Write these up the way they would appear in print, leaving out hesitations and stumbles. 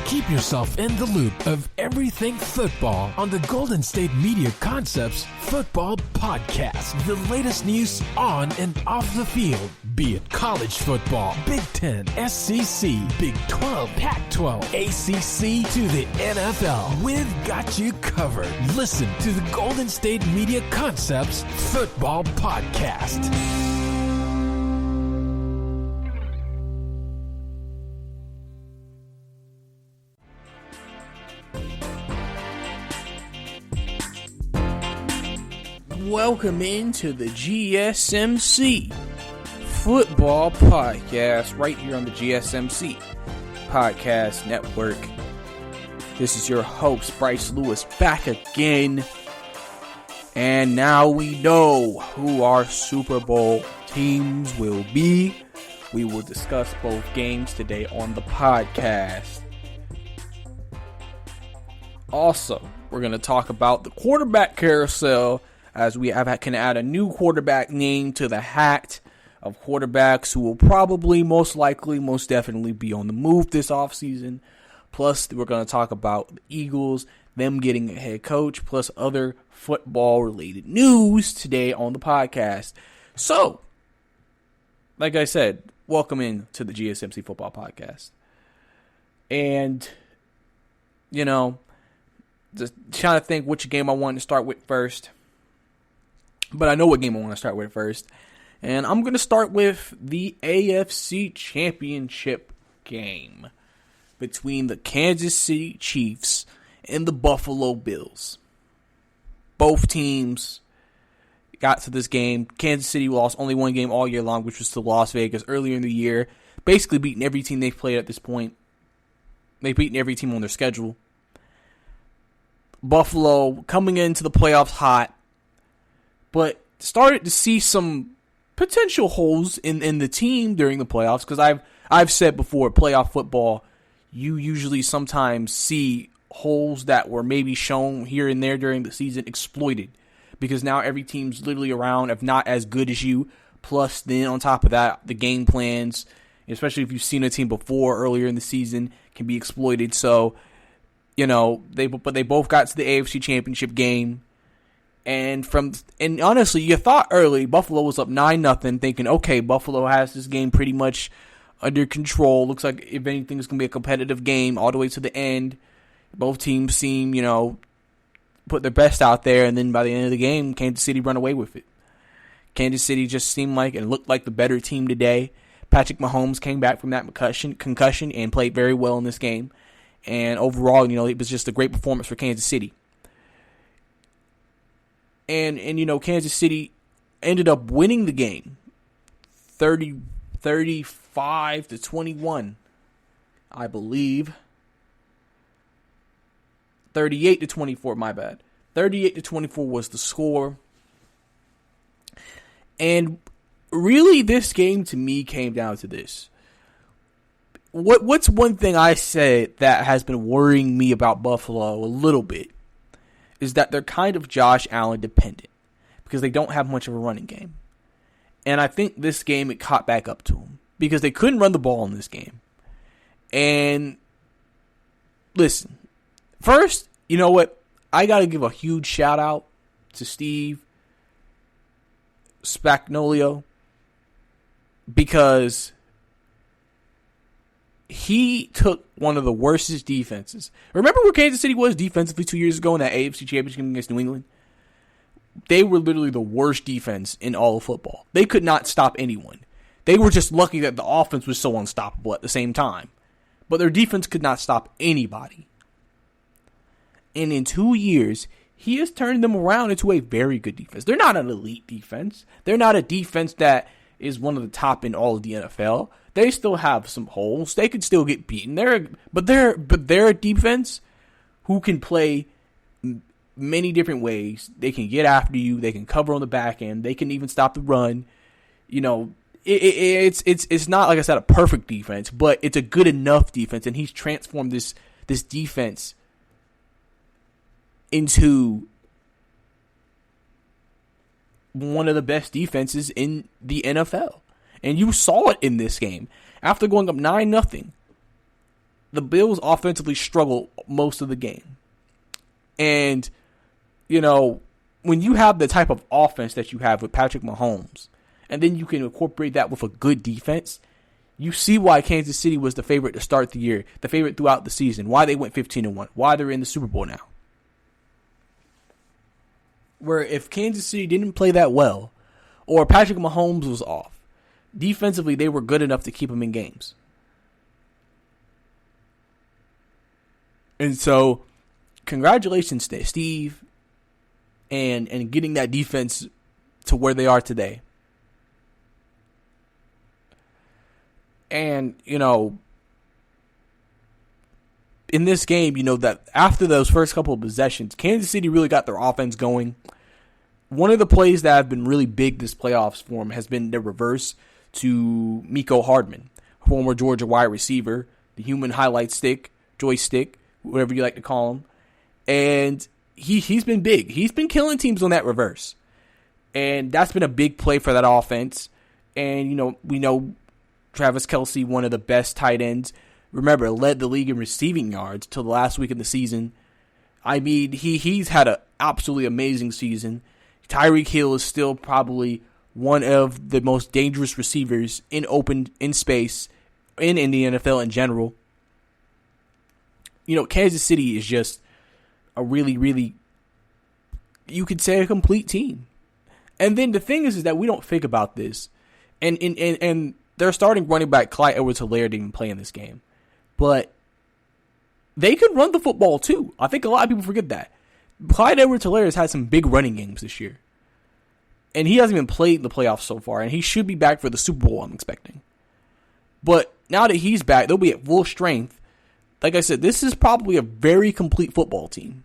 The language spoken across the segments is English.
Keep yourself in the loop of everything football on the Golden State Media Concepts Football Podcast. The latest news on and off the field, be it college football, Big Ten, SEC, Big 12, Pac-12, ACC to the NFL. We've got you covered. Listen to the Golden State Media Concepts Football Podcast. Welcome into the GSMC Football Podcast right here on the GSMC Podcast Network. This is your host, Brice Lewis, back again. And now we know who our Super Bowl teams will be. We will discuss both games today on the podcast. Also, we're going to talk about the quarterback carousel, as we can add a new quarterback name to the hat of quarterbacks who will probably, most likely, most definitely be on the move this offseason. Plus, we're going to talk about the Eagles, them getting a head coach, plus other football-related news today on the podcast. So, like I said, welcome in to the GSMC Football Podcast. And, just trying to think which game I wanted to start with first. But I know what game I want to start with first. And I'm going to start with the AFC Championship game between the Kansas City Chiefs and the Buffalo Bills. Both teams got to this game. Kansas City lost only one game all year long, which was to Las Vegas earlier in the year. Basically beating every team they've played at this point. They've beaten every team on their schedule. Buffalo coming into the playoffs hot, but started to see some potential holes in the team during the playoffs, because I've said before, playoff football, you usually sometimes see holes that were maybe shown here and there during the season exploited, because now every team's literally around, if not as good as you. Plus, then on top of that, the game plans, especially if you've seen a team before earlier in the season, can be exploited. So, they both got to the AFC Championship game. And honestly, you thought early Buffalo was up 9-0, thinking, okay, Buffalo has this game pretty much under control. Looks like, if anything, it's going to be a competitive game all the way to the end. Both teams seem, put their best out there, and then by the end of the game, Kansas City run away with it. Kansas City just seemed like and looked like the better team today. Patrick Mahomes came back from that concussion and played very well in this game. And overall, it was just a great performance for Kansas City. And Kansas City ended up winning the game 35-21, I believe. 38-24, my bad. 38-24 was the score. And really, this game to me came down to this. What's one thing I said that has been worrying me about Buffalo a little bit is that they're kind of Josh Allen dependent, because they don't have much of a running game. And I think this game it caught back up to them, because they couldn't run the ball in this game. And listen, first, you know what? I got to give a huge shout out to Steve Spagnuolo, because he took one of the worstest defenses. Remember where Kansas City was defensively 2 years ago in that AFC Championship game against New England? They were literally the worst defense in all of football. They could not stop anyone. They were just lucky that the offense was so unstoppable at the same time. But their defense could not stop anybody. And in 2 years, he has turned them around into a very good defense. They're not an elite defense. They're not a defense that is one of the top in all of the NFL. They still have some holes. They could still get beaten. But they're a defense who can play many different ways. They can get after you. They can cover on the back end. They can even stop the run. It's not, like I said, a perfect defense, but it's a good enough defense. And he's transformed this defense into one of the best defenses in the NFL. And you saw it in this game. After going up 9-0, the Bills offensively struggled most of the game. And, you know, when you have the type of offense that you have with Patrick Mahomes, and then you can incorporate that with a good defense, you see why Kansas City was the favorite to start the year, the favorite throughout the season, why they went 15-1, why they're in the Super Bowl now. Where if Kansas City didn't play that well, or Patrick Mahomes was off, defensively they were good enough to keep them in games. And so, congratulations to Steve and getting that defense to where they are today. And, you know, in this game, you know, that after those first couple of possessions, Kansas City really got their offense going. One of the plays that have been really big this playoffs for them has been the reverse to Mecole Hardman, former Georgia wide receiver, the human highlight stick, joystick, whatever you like to call him. And he's been big. He's been killing teams on that reverse. And that's been a big play for that offense. And, you know, we know Travis Kelce, one of the best tight ends, remember, led the league in receiving yards till the last week of the season. I mean, he's had an absolutely amazing season. Tyreek Hill is still probably one of the most dangerous receivers in space in the NFL in general. You know, Kansas City is just a really, really, you could say, a complete team. And then the thing is that we don't think about this. And their starting running back, Clyde Edwards-Helaire, didn't even play in this game. But they could run the football too. I think a lot of people forget that. Clyde Edwards-Helaire has had some big running games this year. And he hasn't even played in the playoffs so far. And he should be back for the Super Bowl, I'm expecting. But now that he's back, they'll be at full strength. Like I said, this is probably a very complete football team.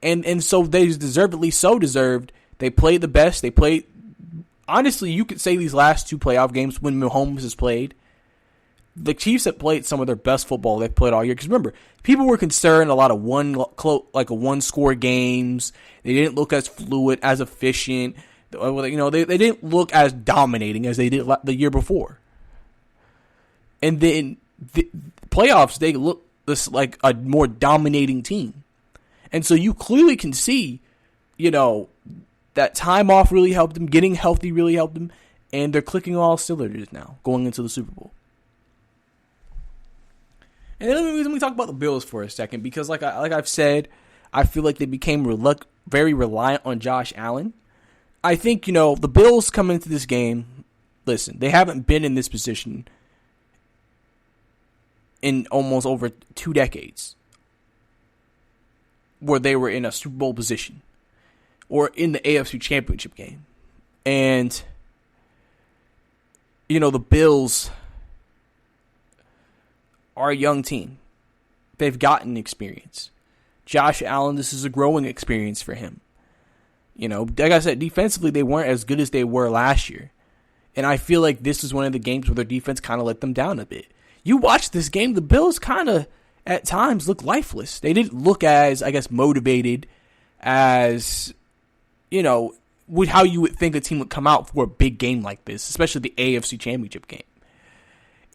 And so they deservedly so deserved. They played the best. They played, honestly, you could say these last two playoff games when Mahomes has played, the Chiefs have played some of their best football they've played all year. Because remember, people were concerned a lot of one-score games. They didn't look as fluid, as efficient. You know, they didn't look as dominating as they did the year before. And then the playoffs, they look like a more dominating team. And so you clearly can see, you know, that time off really helped them. Getting healthy really helped them. And they're clicking all cylinders now, going into the Super Bowl. And then let me talk about the Bills for a second, because like I've said, I feel like they became very reliant on Josh Allen. I think, you know, the Bills come into this game, listen, they haven't been in this position in almost over 2 decades where they were in a Super Bowl position or in the AFC Championship game. And, you know, the Bills are a young team. They've gotten experience. Josh Allen, this is a growing experience for him. You know, like I said, defensively, they weren't as good as they were last year. And I feel like this is one of the games where their defense kind of let them down a bit. You watch this game, the Bills kind of, at times, look lifeless. They didn't look as, I guess, motivated as, you know, how you would think a team would come out for a big game like this, especially the AFC Championship game.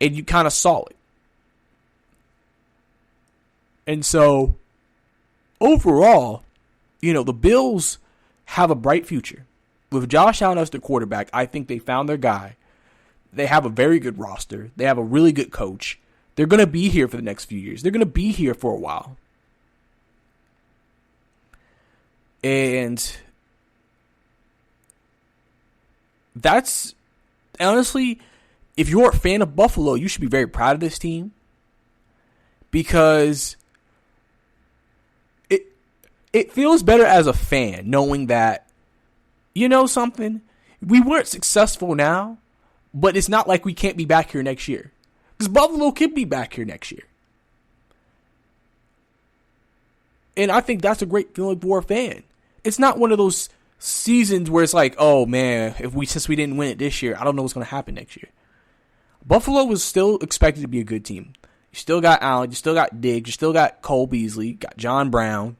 And you kind of saw it. And so, overall, you know, the Bills have a bright future. With Josh Allen as their quarterback, I think they found their guy. They have a very good roster. They have a really good coach. They're going to be here for the next few years. They're going to be here for a while. And that's, honestly, if you're a fan of Buffalo, you should be very proud of this team. Because it feels better as a fan knowing that, you know something, we weren't successful now, but it's not like we can't be back here next year. Because Buffalo can be back here next year. And I think that's a great feeling for a fan. It's not one of those seasons where it's like, oh man, since we didn't win it this year, I don't know what's going to happen next year. Buffalo was still expected to be a good team. You still got Allen, you still got Diggs, you still got Cole Beasley, got John Brown.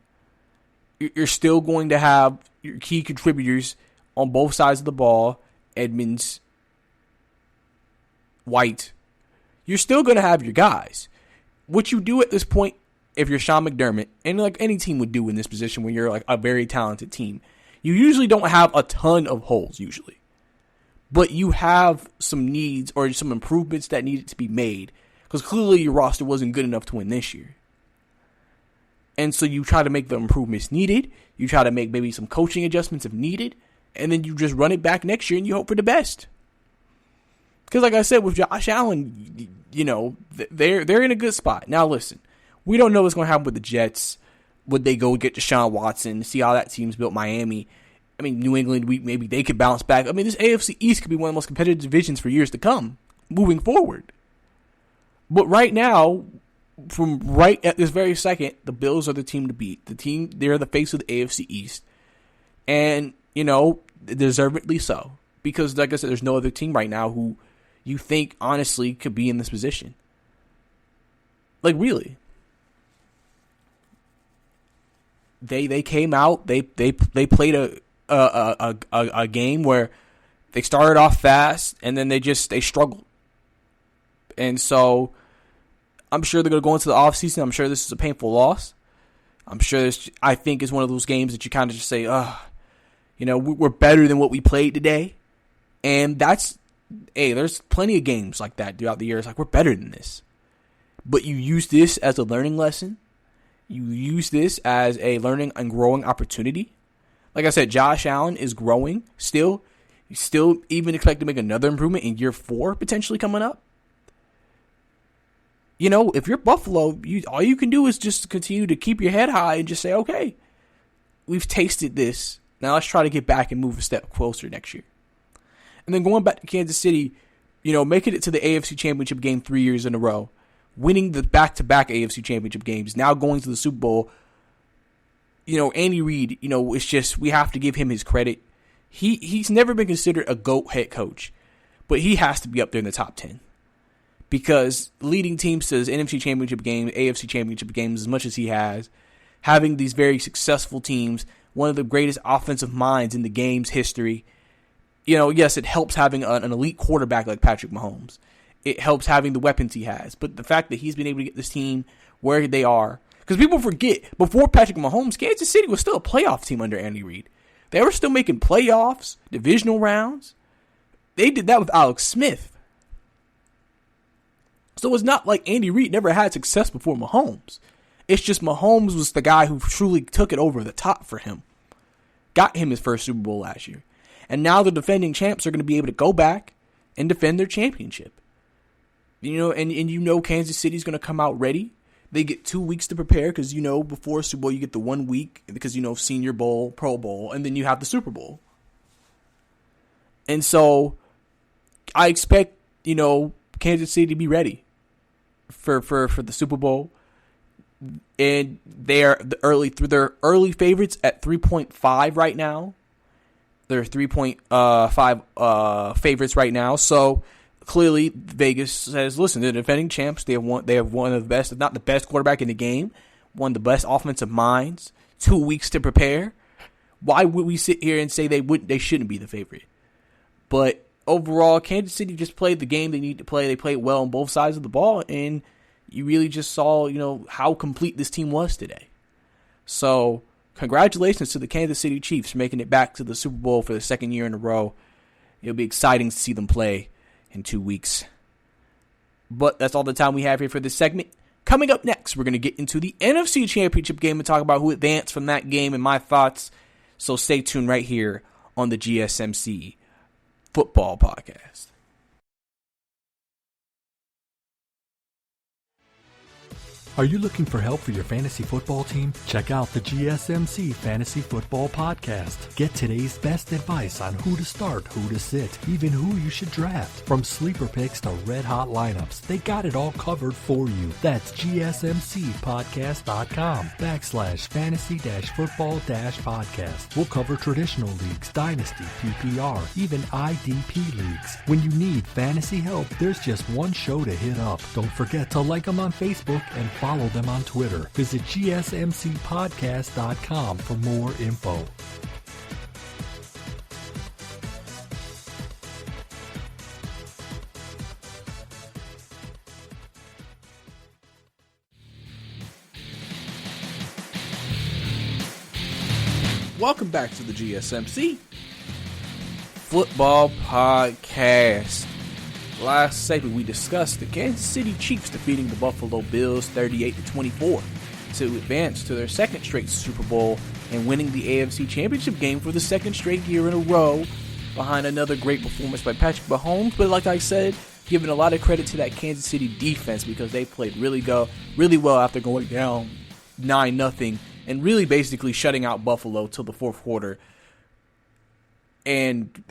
You're still going to have your key contributors on both sides of the ball, Edmonds, White. you're still going to have your guys. What you do at this point, if you're Sean McDermott, and like any team would do in this position when you're like a very talented team, you usually don't have a ton of holes usually. But you have some needs or some improvements that needed to be made because clearly your roster wasn't good enough to win this year. And so you try to make the improvements needed. You try to make maybe some coaching adjustments if needed. And then you just run it back next year and you hope for the best. Because like I said, with Josh Allen, you know, they're in a good spot. Now listen, we don't know what's going to happen with the Jets. Would they go get Deshaun Watson, see how that team's built? Miami. I mean, New England, maybe they could bounce back. I mean, this AFC East could be one of the most competitive divisions for years to come, moving forward. But right now, from right at this very second, the Bills are the team to beat. They're the face of the AFC East. And, you know, deservedly so. Because, like I said, there's no other team right now who you think, honestly, could be in this position. Like, really. They came out, they played a game where they started off fast and then they struggled. And so I'm sure they're going to go into the offseason. I'm sure this is a painful loss. I'm sure I think it's one of those games that you kind of just say, you know, we're better than what we played today. And there's plenty of games like that throughout the year. It's like, we're better than this. But you use this as a learning lesson. You use this as a learning and growing opportunity. Like I said, Josh Allen is growing still. You still even expect to make another improvement in year 4 potentially coming up. You know, if you're Buffalo, all you can do is just continue to keep your head high and just say, okay, we've tasted this. Now let's try to get back and move a step closer next year. And then going back to Kansas City, you know, making it to the AFC Championship game 3 years in a row. Winning the back-to-back AFC Championship games, now going to the Super Bowl. You know, Andy Reid, you know, it's just, we have to give him his credit. He's never been considered a GOAT head coach, but he has to be up there in the top 10. Because leading teams to his NFC Championship game, AFC Championship games as much as he has, having these very successful teams, one of the greatest offensive minds in the game's history. You know, yes, it helps having an elite quarterback like Patrick Mahomes. It helps having the weapons he has. But the fact that he's been able to get this team where they are. Because people forget, before Patrick Mahomes, Kansas City was still a playoff team under Andy Reid. They were still making playoffs, divisional rounds. They did that with Alex Smith. So it's not like Andy Reid never had success before Mahomes. It's just Mahomes was the guy who truly took it over the top for him. Got him his first Super Bowl last year. And now the defending champs are going to be able to go back and defend their championship. You know, and you know Kansas City's going to come out ready. They get 2 weeks to prepare because, you know, before Super Bowl you get the 1 week because, you know, Senior Bowl, Pro Bowl, and then you have the Super Bowl. And so I expect, you know, Kansas City to be ready for the Super Bowl. And they're they're early favorites at 3.5 right now. They're 3.5 favorites right now. So clearly, Vegas says, listen, they're defending champs. They have one of the best, if not the best quarterback in the game, one of the best offensive minds, 2 weeks to prepare. Why would we sit here and say they shouldn't be the favorite? But overall, Kansas City just played the game they need to play. They played well on both sides of the ball, and you really just saw, you know, how complete this team was today. So congratulations to the Kansas City Chiefs for making it back to the Super Bowl for the second year in a row. It'll be exciting to see them play in 2 weeks. But that's all the time we have here for this segment. Coming up next, we're going to get into the NFC Championship game and talk about who advanced from that game and my thoughts. So stay tuned right here on the GSMC Football Podcast. Are you looking for help for your fantasy football team? Check out the GSMC Fantasy Football Podcast. Get today's best advice on who to start, who to sit, even who you should draft. From sleeper picks to red hot lineups, they got it all covered for you. That's GSMCpodcast.com/fantasy-football-podcast. We'll cover traditional leagues, dynasty, PPR, even IDP leagues. When you need fantasy help, there's just one show to hit up. Don't forget to like them on Facebook and follow them on Twitter. Visit GSMCpodcast.com for more info. welcome back to the GSMC Football Podcast. Last segment, we discussed the Kansas City Chiefs defeating the Buffalo Bills 38-24 to advance to their second straight Super Bowl and winning the AFC Championship game for the second straight year in a row behind another great performance by Patrick Mahomes. But like I said, giving a lot of credit to that Kansas City defense because they played really well after going down 9-0 and really basically shutting out Buffalo till the fourth quarter and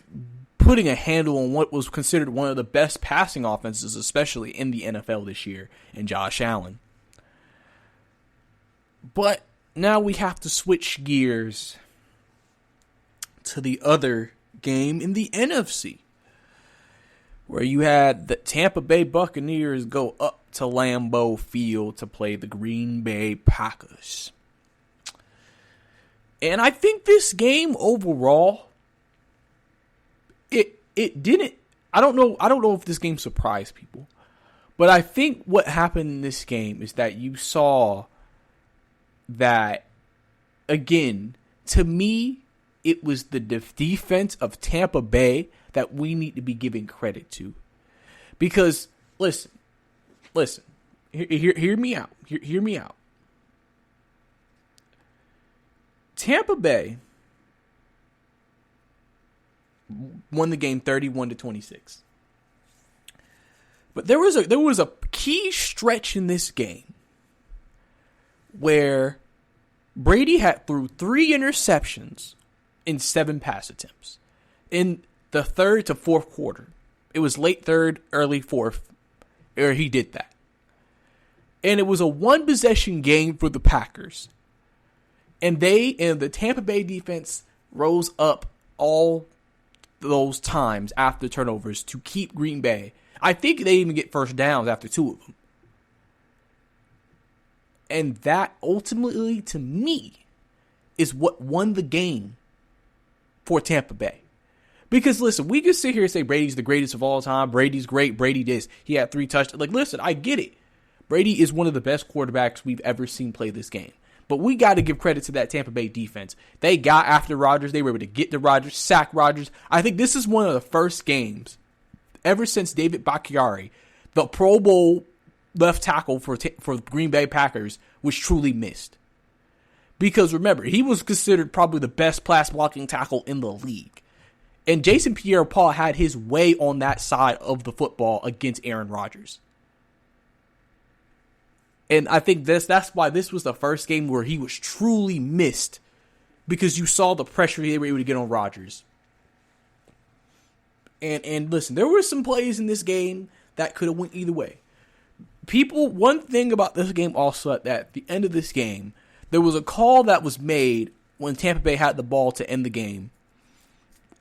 putting a handle on what was considered one of the best passing offenses, especially in the NFL this year, in Josh Allen. But now we have to switch gears to the other game in the NFC, where you had the Tampa Bay Buccaneers go up to Lambeau Field to play the Green Bay Packers. And I think this game overall, it didn't. I don't know if this game surprised people, but I think what happened in this game is that you saw that, again, to me, it was the defense of Tampa Bay that we need to be giving credit to. Because, listen, hear me out. Hear me out. Tampa Bay won the game 31-26. But there was a key stretch in this game where Brady had threw 3 interceptions in 7 pass attempts in the third to fourth quarter. It was late third, early fourth, where he did that. And it was a 1-possession game for the Packers. And the Tampa Bay defense rose up all those times after turnovers to keep Green Bay. I think they even get first downs after 2 of them. And that ultimately, to me, is what won the game for Tampa Bay. Because, listen, we can sit here and say Brady's the greatest of all time. Brady's great. Brady this. He had 3 touchdowns. Like, listen, I get it. Brady is one of the best quarterbacks we've ever seen play this game. But we got to give credit to that Tampa Bay defense. They got after Rodgers. They were able to get to Rodgers, sack Rodgers. I think this is one of the first games ever since David Bakhtiari, the Pro Bowl left tackle for Green Bay Packers, was truly missed. Because remember, he was considered probably the best pass blocking tackle in the league. And Jason Pierre-Paul had his way on that side of the football against Aaron Rodgers. And I think that's why this was the first game where he was truly missed, because you saw the pressure they were able to get on Rodgers. And listen, there were some plays in this game that could have went either way. One thing about this game also, at the end of this game, there was a call that was made when Tampa Bay had the ball to end the game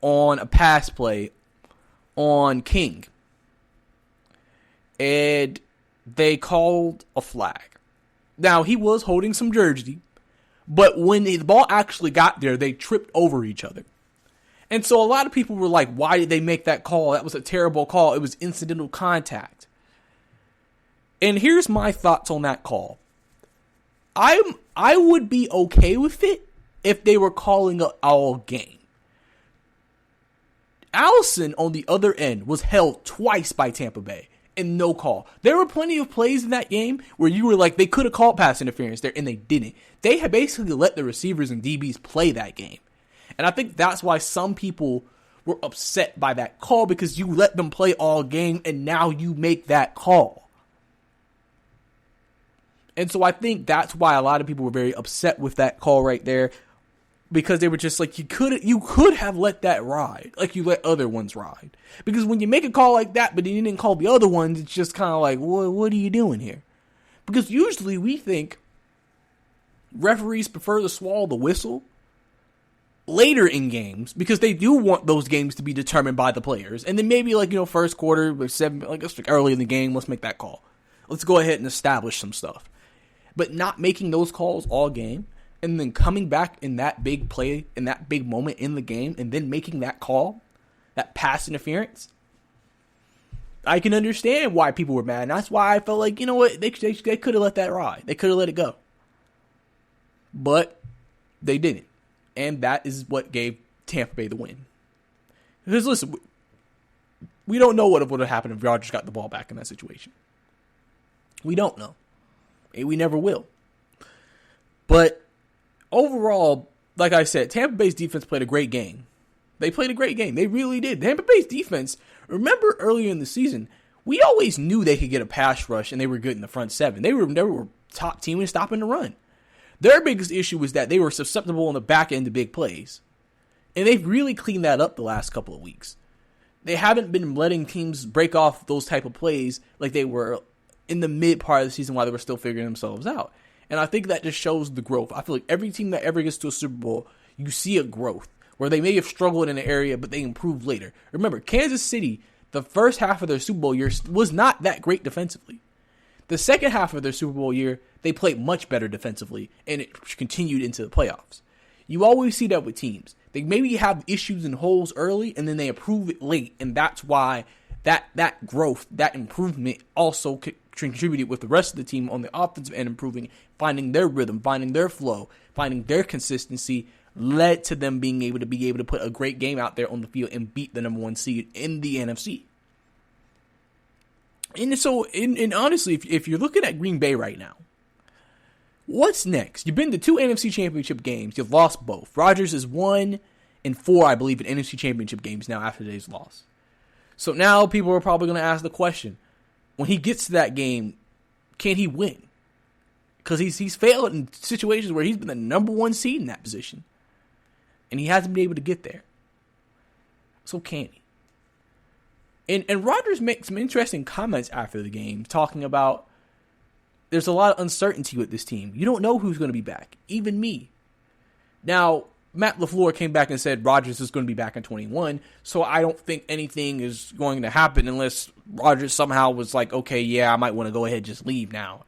on a pass play on King. And they called a flag. Now, he was holding some jersey, but when the ball actually got there, they tripped over each other. And so a lot of people were like, why did they make that call? That was a terrible call. It was incidental contact. And here's my thoughts on that call. I would be okay with it if they were calling it all game. Allison, on the other end, was held twice by Tampa Bay and no call. There were plenty of plays in that game where you were like, they could have called pass interference there, and they didn't. They had basically let the receivers and DBs play that game. And I think that's why some people were upset by that call, because you let them play all game, and now you make that call. And so I think that's why a lot of people were very upset with that call right there, because they were just like, you could have let that ride, like you let other ones ride. Because when you make a call like that, but then you didn't call the other ones, it's just kind of like, what are you doing here? Because usually we think referees prefer to swallow the whistle later in games, because they do want those games to be determined by the players. And then maybe first quarter, early in the game, let's make that call. Let's go ahead and establish some stuff. But not making those calls all game, and then coming back in that big play, in that big moment in the game, and then making that call, that pass interference, I can understand why people were mad. And that's why I felt like, you know what, they could have let that ride. They could have let it go. But they didn't. And that is what gave Tampa Bay the win. Because listen, we don't know what would have happened if Rodgers got the ball back in that situation. We don't know. And we never will. But overall, like I said, Tampa Bay's defense played a great game. They played a great game. They really did. Tampa Bay's defense, remember earlier in the season, we always knew they could get a pass rush and they were good in the front seven. They were top team in stopping the run. Their biggest issue was that they were susceptible on the back end to big plays. And they've really cleaned that up the last couple of weeks. They haven't been letting teams break off those type of plays like they were in the mid part of the season while they were still figuring themselves out. And I think that just shows the growth. I feel like every team that ever gets to a Super Bowl, you see a growth where they may have struggled in an area, but they improve later. Remember, Kansas City, the first half of their Super Bowl year was not that great defensively. The second half of their Super Bowl year, they played much better defensively, and it continued into the playoffs. You always see that with teams. They maybe have issues and holes early, and then they improve it late, and that's why that growth, that improvement also contributed with the rest of the team on the offensive end improving, finding their rhythm, finding their flow, finding their consistency, led to them being able to put a great game out there on the field and beat the number one seed in the NFC. And so, and honestly, if you're looking at Green Bay right now, what's next? You've been to 2 NFC Championship games. You've lost both. Rodgers is 1-4, I believe, in NFC Championship games now after today's loss. So now people are probably going to ask the question, when he gets to that game, can he win? Because he's failed in situations where he's been the number one seed in that position. And he hasn't been able to get there. So can he? And Rodgers makes some interesting comments after the game, talking about there's a lot of uncertainty with this team. You don't know who's going to be back, even me. Now, Matt LaFleur came back and said Rodgers is going to be back in 21, so I don't think anything is going to happen unless Rodgers somehow was like, okay, yeah, I might want to go ahead and just leave now.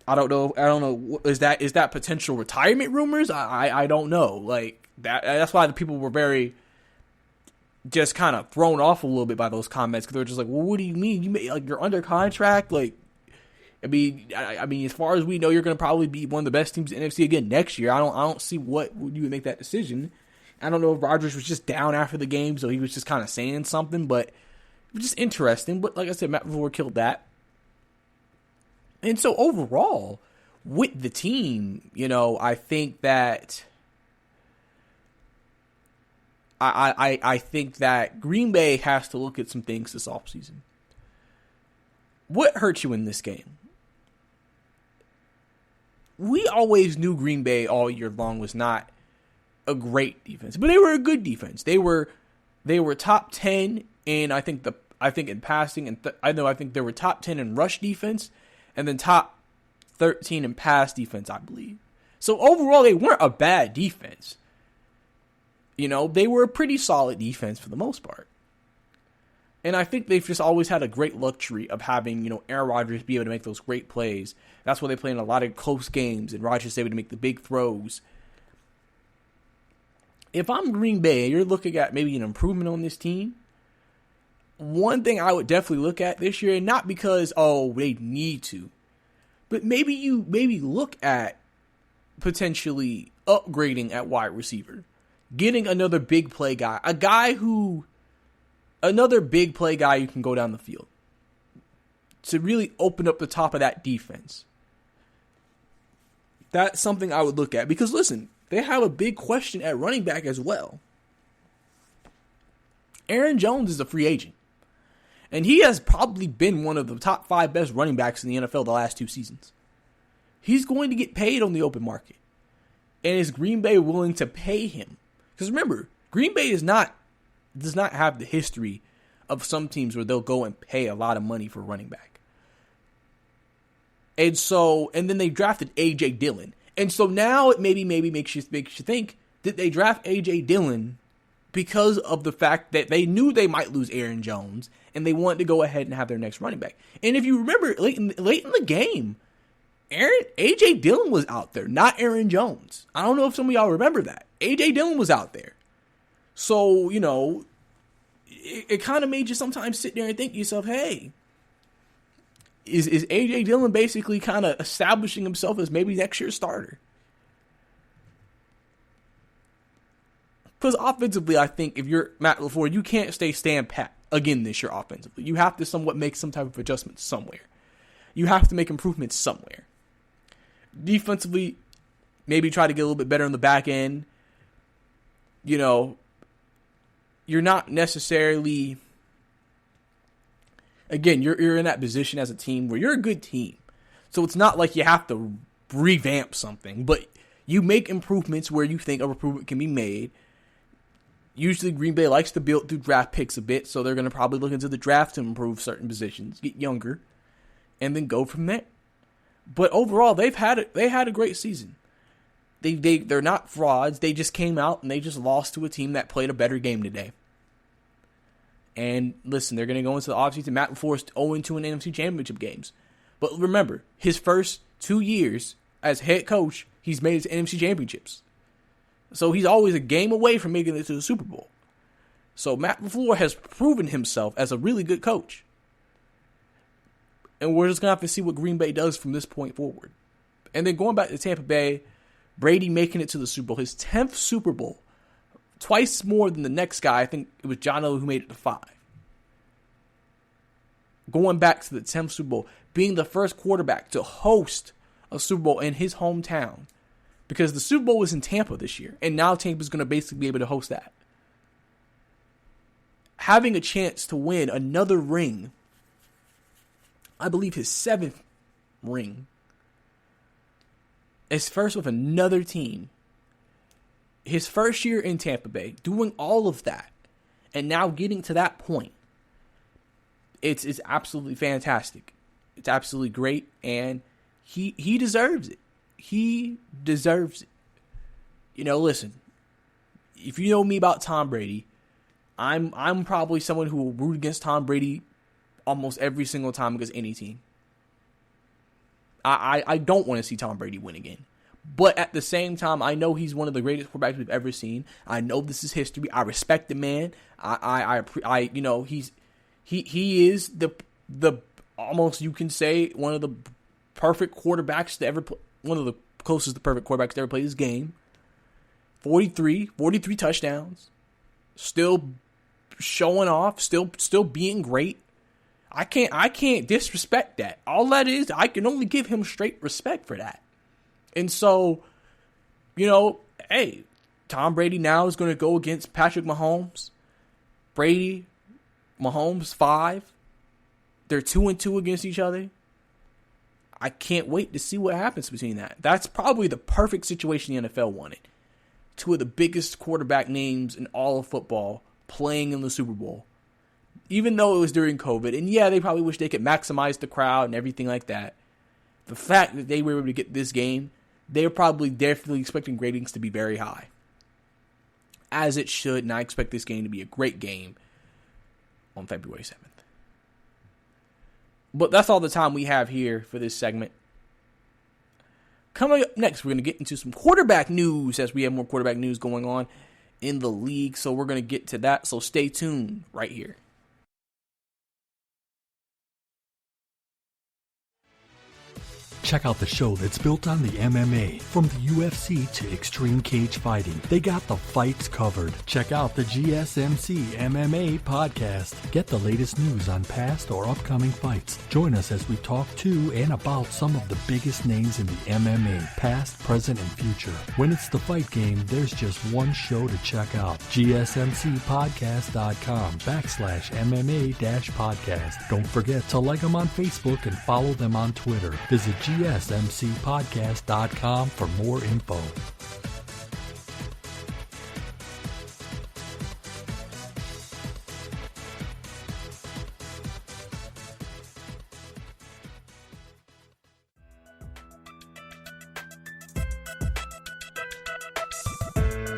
I don't know. Is that potential retirement rumors? I don't know. Like that's why the people were very just kind of thrown off a little bit by those comments, because they're just like, well, what do you mean? You're under contract? Like, I mean, as far as we know, you're going to probably be one of the best teams in the NFC again next year. I don't see what you would make that decision. I don't know if Rodgers was just down after the game, so he was just kind of saying something, but it was just interesting. But like I said, Matt LaFleur killed that. And so overall, with the team, I think that I think that Green Bay has to look at some things this offseason. What hurt you in this game? We always knew Green Bay all year long was not a great defense, but they were a good defense. They were top 10 in I think in passing, and I think they were top 10 in rush defense, and then top 13 in pass defense, I believe. So overall, they weren't a bad defense. They were a pretty solid defense for the most part. And I think they've just always had a great luxury of having, Aaron Rodgers be able to make those great plays. That's why they play in a lot of close games, and Rodgers is able to make the big throws. If I'm Green Bay and you're looking at maybe an improvement on this team, one thing I would definitely look at this year, and not because, they need to, but maybe look at potentially upgrading at wide receiver. Getting another big play guy, another big play guy you can go down the field to really open up the top of that defense. That's something I would look at, because listen, they have a big question at running back as well. Aaron Jones is a free agent, and he has probably been one of the top 5 best running backs in the NFL the last 2 seasons. He's going to get paid on the open market, and is Green Bay willing to pay him? Because remember, Green Bay does not have the history of some teams where they'll go and pay a lot of money for a running back. And then they drafted A.J. Dillon. And so now it maybe makes you think, did they draft A.J. Dillon because of the fact that they knew they might lose Aaron Jones, and they wanted to go ahead and have their next running back? And if you remember, late in the game, A.J. Dillon was out there, not Aaron Jones. I don't know if some of y'all remember that. A.J. Dillon was out there. So, it kind of made you sometimes sit there and think to yourself, hey, is A.J. Dillon basically kind of establishing himself as maybe next year's starter? Because offensively, I think if you're Matt LaFleur, you can't stand pat again this year offensively. You have to somewhat make some type of adjustment somewhere. You have to make improvements somewhere. Defensively, maybe try to get a little bit better on the back end. You know, you're not necessarily, again, you're in that position as a team where you're a good team. So it's not like you have to revamp something, but you make improvements where you think a improvement can be made. Usually Green Bay likes to build through draft picks a bit, so they're going to probably look into the draft to improve certain positions, get younger, and then go from there. But overall, they had a great season. They're not frauds. They just came out and they just lost to a team that played a better game today. And listen, they're going to go into the offseason. Matt LaFleur's 0-2 in NFC Championship games. But remember, his first 2 years as head coach, he's made it to NFC Championships. So he's always a game away from making it to the Super Bowl. So Matt LaFleur has proven himself as a really good coach. And we're just going to have to see what Green Bay does from this point forward. And then going back to Tampa Bay, Brady making it to the Super Bowl, his 10th Super Bowl, twice more than the next guy. I think it was John Elway who made it to 5. Going back to the 10th Super Bowl, being the first quarterback to host a Super Bowl in his hometown. Because the Super Bowl was in Tampa this year, and now Tampa's going to basically be able to host that. Having a chance to win another ring, I believe his 7th ring, his first with another team, his first year in Tampa Bay, doing all of that, and now getting to that point, it's absolutely fantastic. It's absolutely great, and he deserves it. He deserves it. You know, listen, if you know me about Tom Brady, I'm probably someone who will root against Tom Brady almost every single time against any team. I don't want to see Tom Brady win again. But at the same time, I know he's one of the greatest quarterbacks we've ever seen. I know this is history. I respect the man. I you know, he is the almost, you can say, one of the perfect quarterbacks to ever play. One of the closest to perfect quarterbacks to ever play this game. 43 touchdowns. Still showing off. Still being great. I can't disrespect that. All that is, I can only give him straight respect for that. And so, you know, hey, Tom Brady now is going to go against Patrick Mahomes. Brady, Mahomes, 5. They're 2-2 against each other. I can't wait to see what happens between that. That's probably the perfect situation the NFL wanted. 2 of the biggest quarterback names in all of football playing in the Super Bowl. Even though it was during COVID. And yeah, they probably wish they could maximize the crowd and everything like that. The fact that they were able to get this game, they were probably definitely expecting ratings to be very high. As it should, and I expect this game to be a great game on February 7th. But that's all the time we have here for this segment. Coming up next, we're going to get into some quarterback news as we have more quarterback news going on in the league. So we're going to get to that. So stay tuned right here. Check out the show that's built on the MMA. From the UFC to extreme cage fighting, they got the fights covered. Check out the GSMC MMA podcast. Get the latest news on past or upcoming fights. Join us as we talk to and about some of the biggest names in the MMA, past, present, and future. When it's the fight game, there's just one show to check out. GSMCpodcast.com/MMA-podcast. Don't forget to like them on Facebook and follow them on Twitter. Visit GSMCpodcast.com for more info.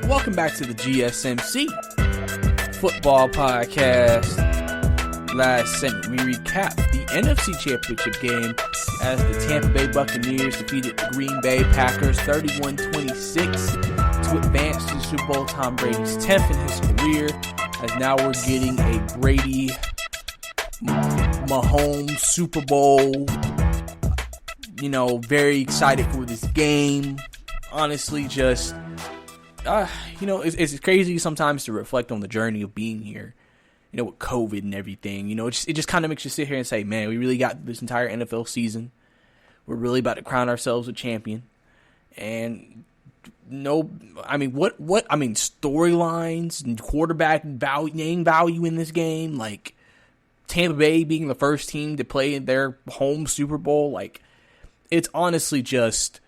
Welcome back to the GSMC Football Podcast. Last segment, we recap the NFC Championship game as the Tampa Bay Buccaneers defeated the Green Bay Packers 31-26 to advance to the Super Bowl. Tom Brady's 10th in his career, as now we're getting a Brady Mahomes Super Bowl. You know, very excited for this game. Honestly, just it's crazy sometimes to reflect on the journey of being here, with COVID and everything. It just kind of makes you sit here and say, man, we really got this entire NFL season. We're really about to crown ourselves a champion. And storylines and quarterback name value in this game, like Tampa Bay being the first team to play in their home Super Bowl, like it's honestly just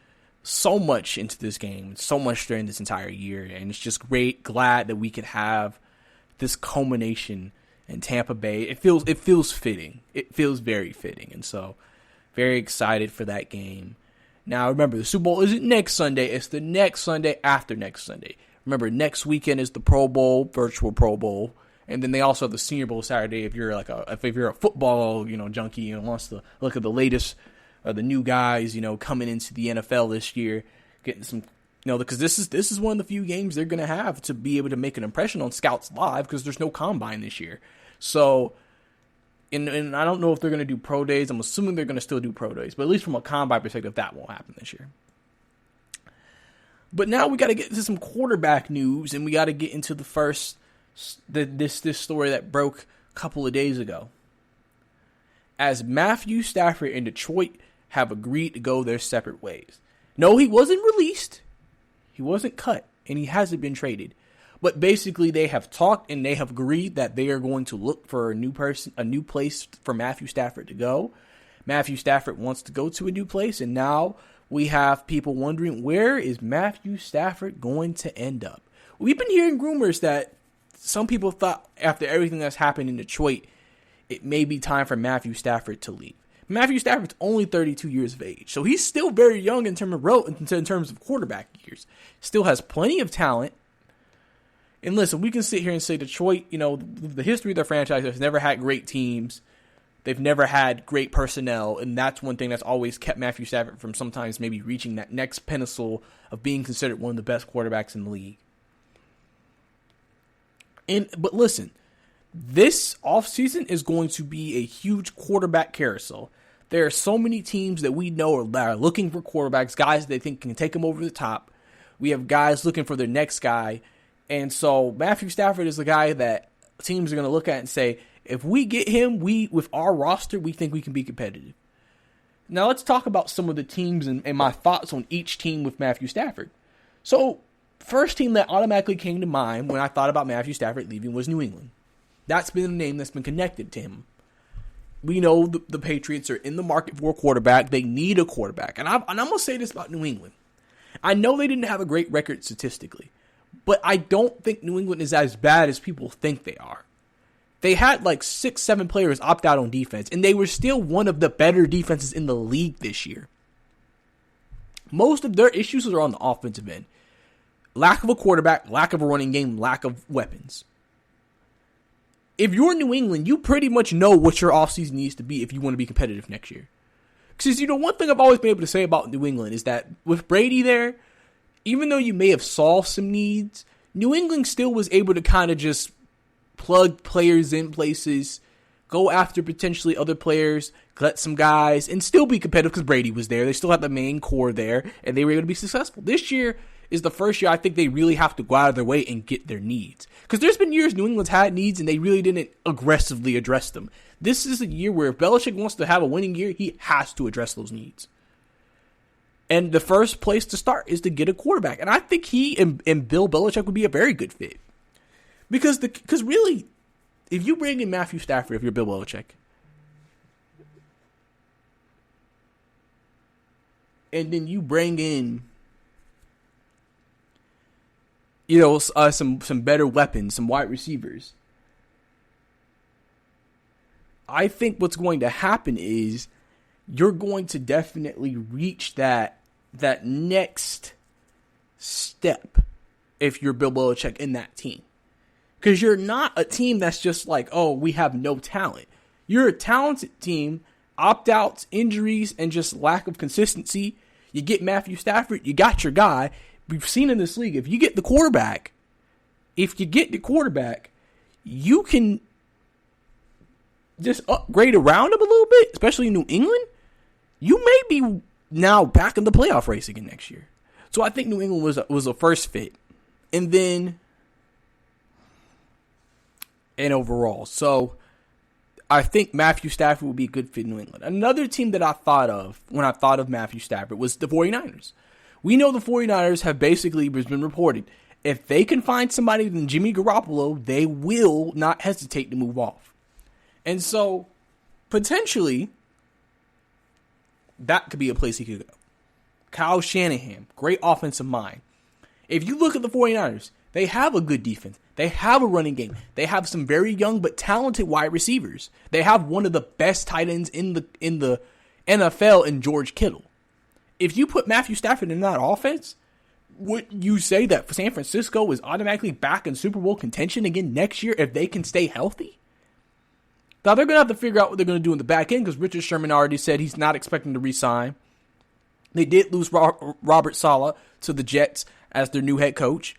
so much into this game, so much during this entire year, and it's just glad that we could have this culmination in Tampa Bay. It feels fitting. It feels very fitting, and so very excited for that game. Now, remember, the Super Bowl isn't next Sunday. It's the next Sunday after next Sunday. Remember, next weekend is the Pro Bowl, virtual Pro Bowl. And then they also have the Senior Bowl Saturday if you're a football, junkie and wants to look at the latest, the new guys, coming into the NFL this year, getting some, because this is one of the few games they're going to have to be able to make an impression on scouts live because there's no combine this year. So, and I don't know if they're going to do pro days. I'm assuming they're going to still do pro days, but at least from a combine perspective, that won't happen this year. But now we got to get into some quarterback news, and we got to get into the first this story that broke a couple of days ago. As Matthew Stafford and Detroit have agreed to go their separate ways. No, he wasn't released. He wasn't cut, and he hasn't been traded. But basically, they have talked and they have agreed that they are going to look for a new place for Matthew Stafford to go. Matthew Stafford wants to go to a new place, and now we have people wondering, where is Matthew Stafford going to end up? We've been hearing rumors that some people thought after everything that's happened in Detroit, it may be time for Matthew Stafford to leave. Matthew Stafford's only 32 years of age, so he's still very young in terms of quarterback years. Still has plenty of talent. And listen, we can sit here and say Detroit, the history of their franchise has never had great teams. They've never had great personnel, and that's one thing that's always kept Matthew Stafford from sometimes maybe reaching that next pinnacle of being considered one of the best quarterbacks in the league. But listen, this offseason is going to be a huge quarterback carousel. There are so many teams that we know that are looking for quarterbacks, guys they think can take them over the top. We have guys looking for their next guy. And so Matthew Stafford is the guy that teams are going to look at and say, if we get him, with our roster, we think we can be competitive. Now let's talk about some of the teams and my thoughts on each team with Matthew Stafford. So first team that automatically came to mind when I thought about Matthew Stafford leaving was New England. That's been a name that's been connected to him. We know the Patriots are in the market for a quarterback. They need a quarterback. And I'm going to say this about New England. I know they didn't have a great record statistically, but I don't think New England is as bad as people think they are. They had like 6-7 players opt out on defense, and they were still one of the better defenses in the league this year. Most of their issues are on the offensive end. Lack of a quarterback, lack of a running game, lack of weapons. If you're New England, you pretty much know what your offseason needs to be if you want to be competitive next year. Because, one thing I've always been able to say about New England is that with Brady there, even though you may have solved some needs, New England still was able to kind of just plug players in places, go after potentially other players, cut some guys, and still be competitive because Brady was there. They still had the main core there, and they were able to be successful. This year is the first year I think they really have to go out of their way and get their needs. Because there's been years New England's had needs, and they really didn't aggressively address them. This is a year where if Belichick wants to have a winning year, he has to address those needs. And the first place to start is to get a quarterback. And I think he and Bill Belichick would be a very good fit. Because really, if you bring in Matthew Stafford, if you're Bill Belichick, and then you bring in, some better weapons, some wide receivers, I think what's going to happen is you're going to definitely reach that next step if you're Bill Belichick in that team. Because you're not a team that's just like, oh, we have no talent. You're a talented team, opt-outs, injuries, and just lack of consistency. You get Matthew Stafford, you got your guy. We've seen in this league, if you get the quarterback, you can just upgrade around him a little bit, especially in New England. You may be now back in the playoff race again next year. So I think New England was a first fit. and overall. So I think Matthew Stafford would be a good fit in New England. Another team that I thought of when I thought of Matthew Stafford was the 49ers. We know the 49ers have basically been reported. If they can find somebody than Jimmy Garoppolo, they will not hesitate to move off. And so, potentially, that could be a place he could go. Kyle Shanahan, great offensive mind. If you look at the 49ers, they have a good defense. They have a running game. They have some very young but talented wide receivers. They have one of the best tight ends in the NFL in George Kittle. If you put Matthew Stafford in that offense, would you say that San Francisco is automatically back in Super Bowl contention again next year if they can stay healthy? Now, they're going to have to figure out what they're going to do in the back end because Richard Sherman already said he's not expecting to re-sign. They did lose Robert Saleh to the Jets as their new head coach.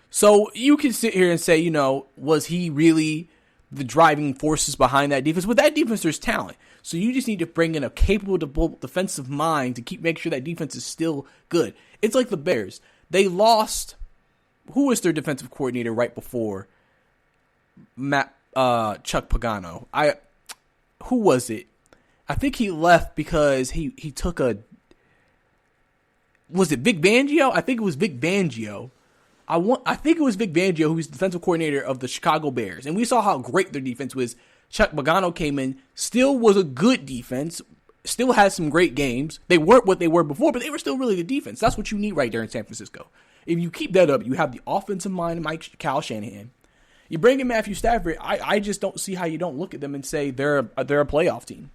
So you can sit here and say, you know, was he really the driving forces behind that defense? With that defense, there's talent. So you just need to bring in a capable defensive mind to make sure that defense is still good. It's like the Bears. They lost, who was their defensive coordinator right before Chuck Pagano? Who was it? I think he left because he took was it Vic Fangio? I think it was Vic Fangio. I think it was Vic Fangio who's the defensive coordinator of the Chicago Bears. And we saw how great their defense was. Chuck Pagano came in, still was a good defense, still had some great games. They weren't what they were before, but they were still really good defense. That's what you need right there in San Francisco. If you keep that up, you have the offensive mind of Kyle Shanahan. You bring in Matthew Stafford, I just don't see how you don't look at them and say they're a playoff team.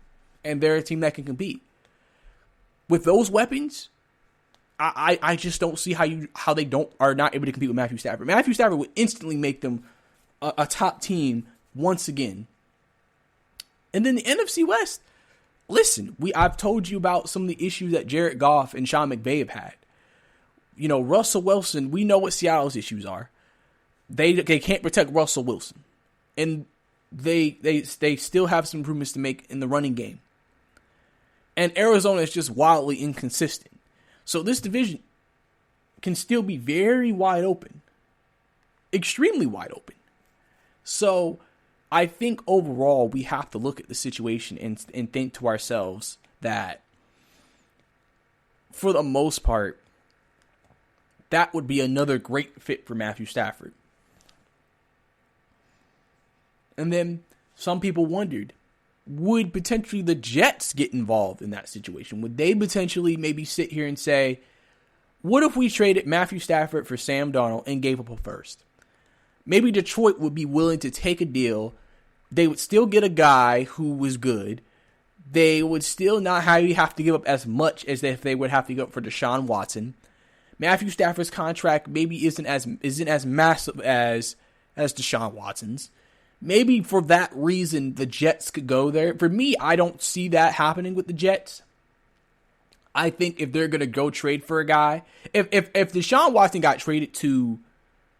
And they're a team that can compete. With those weapons, I just don't see how they are not able to compete with Matthew Stafford. Matthew Stafford would instantly make them a top team once again. And then the NFC West, listen, I've told you about some of the issues that Jared Goff and Sean McVay have had. You know, Russell Wilson, we know what Seattle's issues are. They can't protect Russell Wilson. And they still have some improvements to make in the running game. And Arizona is just wildly inconsistent. So this division can still be very wide open. Extremely wide open. So I think overall we have to look at the situation and think to ourselves that for the most part, that would be another great fit for Matthew Stafford. And then some people wondered, would potentially the Jets get involved in that situation? Would they potentially maybe sit here and say, what if we traded Matthew Stafford for Sam Darnold and gave up a first? Maybe Detroit would be willing to take a deal. They would still get a guy who was good. They would still not have to give up as much as if they would have to give up for Deshaun Watson. Matthew Stafford's contract maybe isn't as massive as Deshaun Watson's. Maybe for that reason, the Jets could go there. For me, I don't see that happening with the Jets. I think if they're going to go trade for a guy, if Deshaun Watson got traded to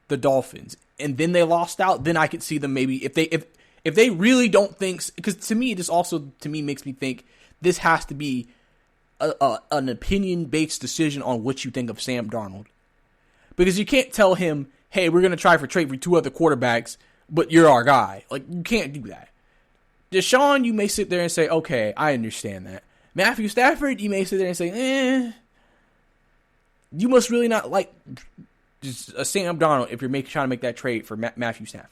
the Dolphins and then they lost out, then I could see them maybe if they really don't think, because to me, this also makes me think this has to be an opinion-based decision on what you think of Sam Darnold. Because you can't tell him, hey, we're going to try for trade for two other quarterbacks, but you're our guy. Like, you can't do that. Deshaun, you may sit there and say, okay, I understand that. Matthew Stafford, you may sit there and say, you must really not like just a Sam Darnold if you're trying to make that trade for Matthew Stafford.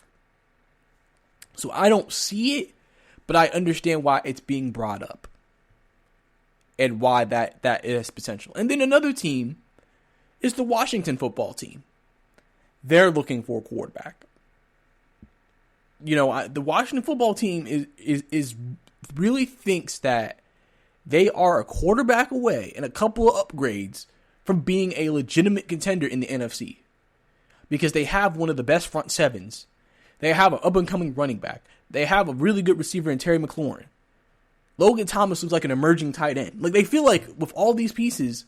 So I don't see it, but I understand why it's being brought up and why that is potential. And then another team is the Washington football team. They're looking for a quarterback. You know, the Washington football team is really thinks that they are a quarterback away and a couple of upgrades from being a legitimate contender in the NFC. Because they have one of the best front sevens. They have an up-and-coming running back. They have a really good receiver in Terry McLaurin. Logan Thomas looks like an emerging tight end. Like, they feel like with all these pieces,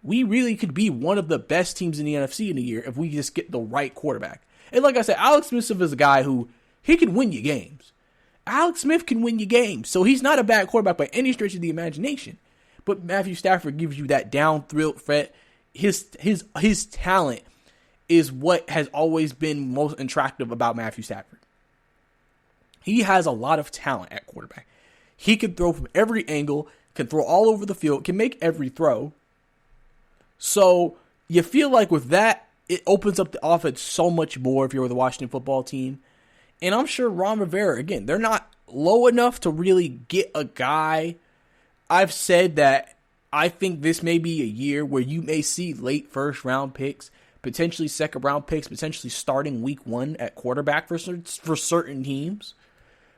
we really could be one of the best teams in the NFC in a year if we just get the right quarterback. And like I said, Alex Smith is a guy who, he can win you games. Alex Smith can win you games. So he's not a bad quarterback by any stretch of the imagination. But Matthew Stafford gives you that down threat. His talent is what has always been most attractive about Matthew Stafford. He has a lot of talent at quarterback. He can throw from every angle, can throw all over the field, can make every throw. So you feel like with that, it opens up the offense so much more if you're the Washington football team. And I'm sure Ron Rivera, again, they're not low enough to really get a guy. I've said that I think this may be a year where you may see late first round picks, potentially second round picks, potentially starting week 1 at quarterback for certain teams.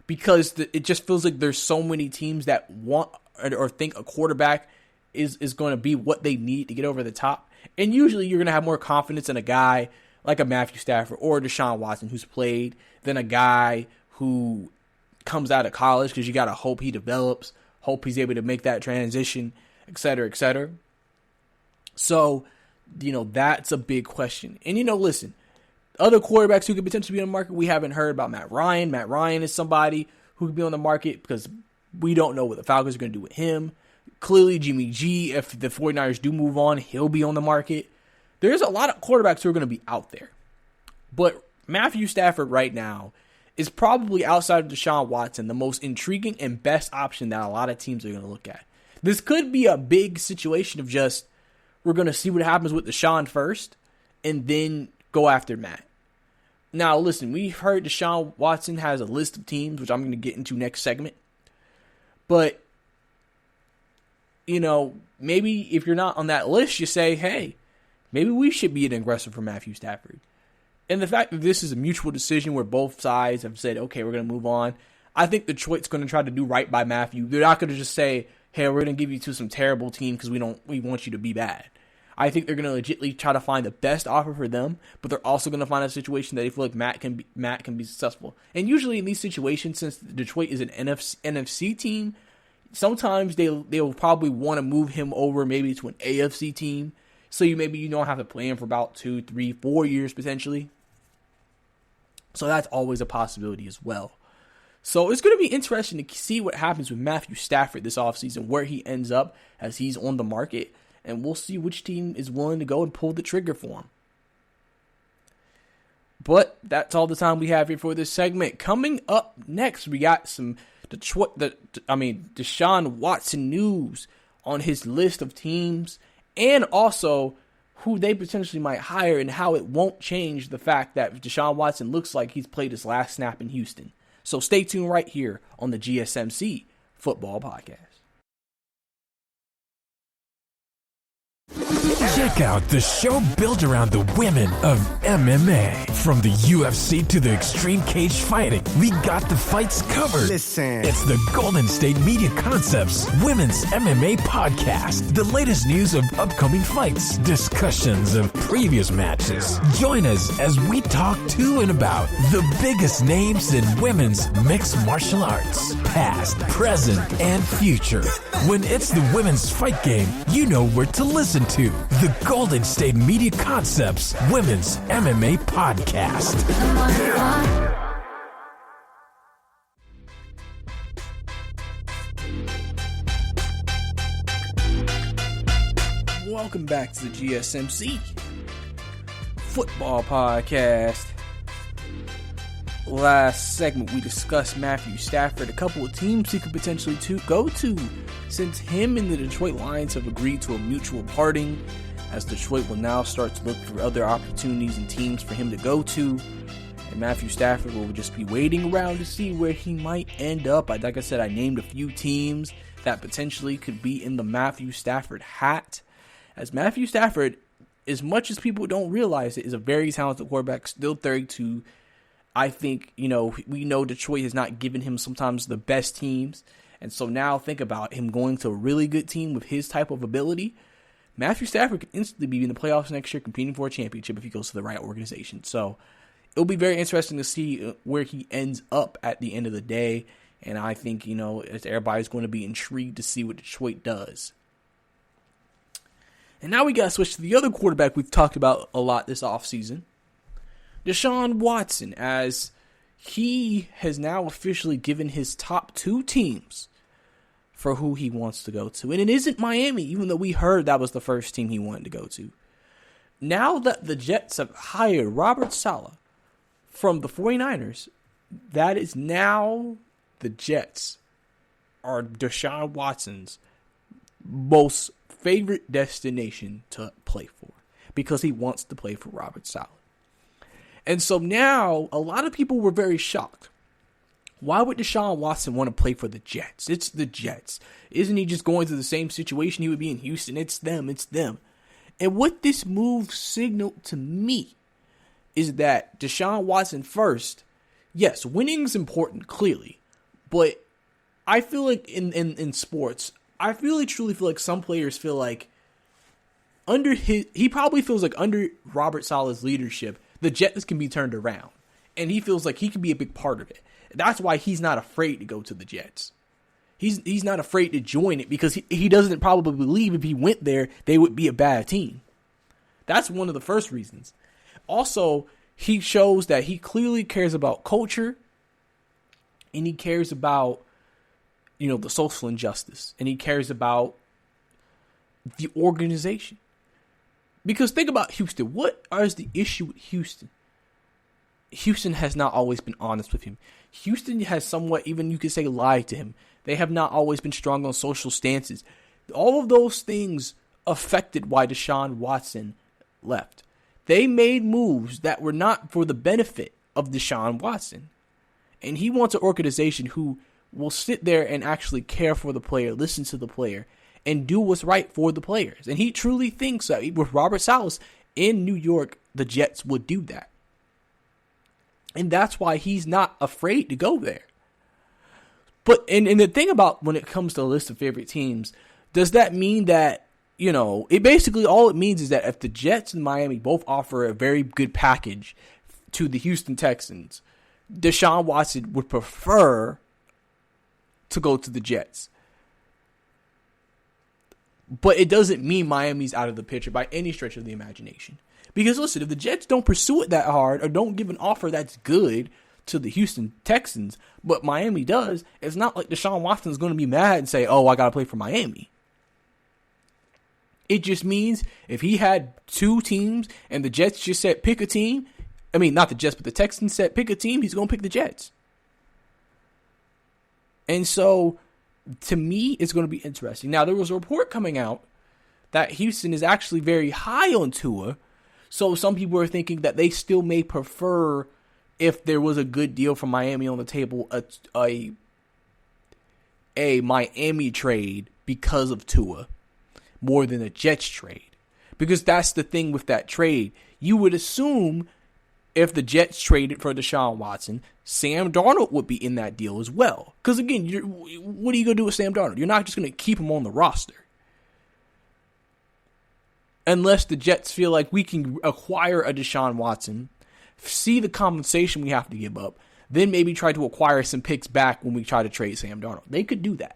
Because it just feels like there's so many teams that want or think a quarterback is going to be what they need to get over the top. And usually you're going to have more confidence in a guy like a Matthew Stafford or Deshaun Watson who's played than a guy who comes out of college, because you got to hope he develops, hope he's able to make that transition, et cetera, et cetera. So, that's a big question. And, listen, other quarterbacks who could potentially be on the market, we haven't heard about Matt Ryan. Matt Ryan is somebody who could be on the market because we don't know what the Falcons are going to do with him. Clearly, Jimmy G, if the 49ers do move on, he'll be on the market. There's a lot of quarterbacks who are going to be out there. But Matthew Stafford right now is probably, outside of Deshaun Watson, the most intriguing and best option that a lot of teams are going to look at. This could be a big situation of just, we're going to see what happens with Deshaun first, and then go after Matt. Now, listen, we've heard Deshaun Watson has a list of teams, which I'm going to get into next segment. But, maybe if you're not on that list, you say, hey, maybe we should be an aggressor for Matthew Stafford. And the fact that this is a mutual decision where both sides have said, okay, we're going to move on, I think Detroit's going to try to do right by Matthew. They're not going to just say, hey, we're going to give you to some terrible team because we want you to be bad. I think they're going to legitimately try to find the best offer for them, but they're also going to find a situation that they feel like Matt can be successful. And usually in these situations, since Detroit is an NFC team, sometimes they'll probably want to move him over maybe to an AFC team. So you don't have to play him for about 2, 3, 4 years potentially. So that's always a possibility as well. So it's going to be interesting to see what happens with Matthew Stafford this offseason, where he ends up as he's on the market. And we'll see which team is willing to go and pull the trigger for him. But that's all the time we have here for this segment. Coming up next, we got some Deshaun Watson news on his list of teams, and also who they potentially might hire and how it won't change the fact that Deshaun Watson looks like he's played his last snap in Houston. So stay tuned right here on the GSMC Football Podcast. Check out the show built around the women of MMA. From the UFC to the extreme cage fighting, we got the fights covered. Listen. It's the Golden State Media Concepts Women's MMA Podcast. The latest news of upcoming fights, discussions of previous matches. Join us as we talk to and about the biggest names in women's mixed martial arts, past, present, and future. When it's the women's fight game, you know where to listen to. The Golden State Media Concepts Women's MMA Podcast. Welcome back to the GSMC Football Podcast. Last segment, we discussed Matthew Stafford, a couple of teams he could potentially go to, since him and the Detroit Lions have agreed to a mutual parting, as Detroit will now start to look for other opportunities and teams for him to go to. And Matthew Stafford will just be waiting around to see where he might end up. Like I said, I named a few teams that potentially could be in the Matthew Stafford hat. As Matthew Stafford, as much as people don't realize it, is a very talented quarterback, still 32. I think, we know Detroit has not given him sometimes the best teams. And so now think about him going to a really good team with his type of ability. Matthew Stafford could instantly be in the playoffs next year competing for a championship if he goes to the right organization. So it'll be very interesting to see where he ends up at the end of the day. And I think, everybody's going to be intrigued to see what Detroit does. And now we got to switch to the other quarterback we've talked about a lot this offseason, Deshaun Watson, as he has now officially given his top 2 teams for who he wants to go to. And it isn't Miami, even though we heard that was the first team he wanted to go to. now that the Jets have hired Robert Saleh from the 49ers, that is now the Jets are Deshaun Watson's most favorite destination to play for because he wants to play for Robert Saleh. And so now a lot of people were very shocked. Why would Deshaun Watson want to play for the Jets? It's the Jets. Isn't he just going through the same situation he would be in Houston? It's them. And what this move signaled to me is that Deshaun Watson first, yes, winning is important, clearly. But I feel like in sports, I truly feel like some players feel like he probably feels like under Robert Saleh's leadership, the Jets can be turned around. And he feels like he can be a big part of it. That's why he's not afraid to go to the Jets. He's not afraid to join it because he doesn't probably believe if he went there, they would be a bad team. That's one of the first reasons. Also, he shows that he clearly cares about culture and he cares about, the social injustice, and he cares about the organization. Because think about Houston. What is the issue with Houston? Houston has not always been honest with him. Houston has somewhat, even you could say, lied to him. They have not always been strong on social stances. All of those things affected why Deshaun Watson left. They made moves that were not for the benefit of Deshaun Watson. And he wants an organization who will sit there and actually care for the player, listen to the player, and do what's right for the players. And he truly thinks that with Robert Saleh in New York, the Jets would do that. And that's why he's not afraid to go there. But and the thing about when it comes to a list of favorite teams, does that mean that, it basically all it means is that if the Jets and Miami both offer a very good package to the Houston Texans, Deshaun Watson would prefer to go to the Jets. But it doesn't mean Miami's out of the picture by any stretch of the imagination. Because listen, if the Jets don't pursue it that hard or don't give an offer that's good to the Houston Texans, but Miami does, it's not like Deshaun Watson's going to be mad and say, oh, I got to play for Miami. It just means if he had two teams and the Jets just said pick a team, not the Jets, but the Texans said pick a team, he's going to pick the Jets. And so, to me, it's going to be interesting. Now, there was a report coming out that Houston is actually very high on Tua. So some people are thinking that they still may prefer, if there was a good deal from Miami on the table, a Miami trade because of Tua more than a Jets trade. Because that's the thing with that trade. You would assume if the Jets traded for Deshaun Watson, Sam Darnold would be in that deal as well. Because again, what are you going to do with Sam Darnold? You're not just going to keep him on the roster. Unless the Jets feel like we can acquire a Deshaun Watson, see the compensation we have to give up, then maybe try to acquire some picks back when we try to trade Sam Darnold. They could do that.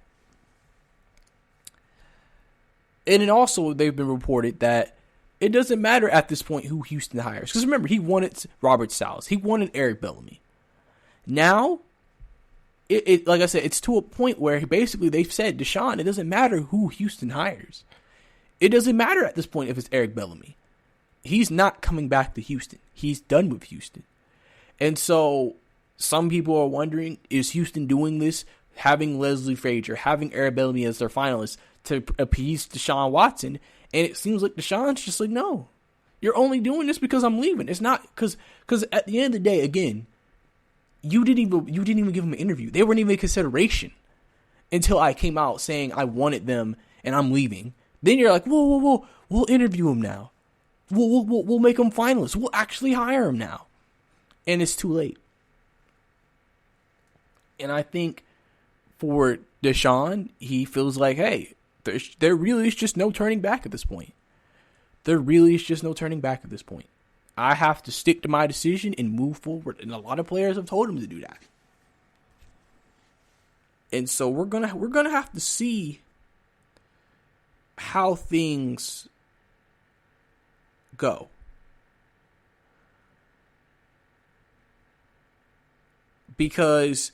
And then also, they've been reported that it doesn't matter at this point who Houston hires. Because remember, he wanted Robert Saleh. He wanted Eric Bellamy. Now, like I said, it's to a point where basically they've said, Deshaun, it doesn't matter who Houston hires. It doesn't matter at this point if it's Eric Bellamy. He's not coming back to Houston. He's done with Houston. And so some people are wondering, is Houston doing this, having Leslie Frazier, having Eric Bellamy as their finalists to appease Deshaun Watson? And it seems like Deshaun's just like, no, you're only doing this because I'm leaving. It's not because at the end of the day, again, you didn't even give him an interview. They weren't even a consideration until I came out saying I wanted them and I'm leaving. Then you're like, whoa, we'll interview him now. We'll make him finalists. We'll actually hire him now. And it's too late. And I think for Deshaun, he feels like, hey, there really is just no turning back at this point. I have to stick to my decision and move forward. And a lot of players have told him to do that. And so we're gonna have to see how things go. Because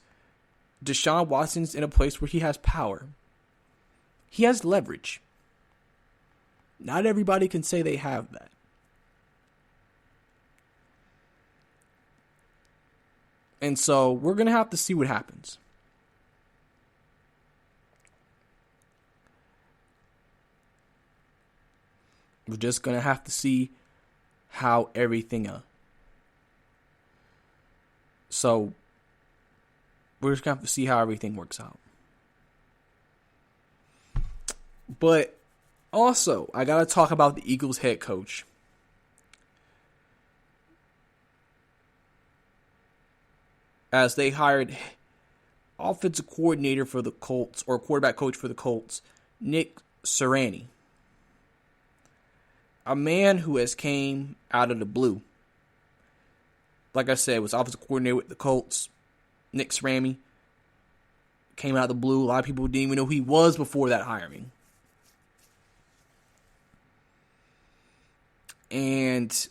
Deshaun Watson's in a place where he has power. He has leverage. Not everybody can say they have that. And so we're going to have to see what happens. We're just going to have to see how everything So we're just going to have to see how everything works out. But also, I got to talk about the Eagles head coach. As they hired offensive coordinator for the Colts, or quarterback coach for the Colts, Nick Sirianni. A man who has came out of the blue. Like I said, was offensive coordinator with the Colts. Nick Sirianni came out of the blue. A lot of people didn't even know who he was before that hiring. And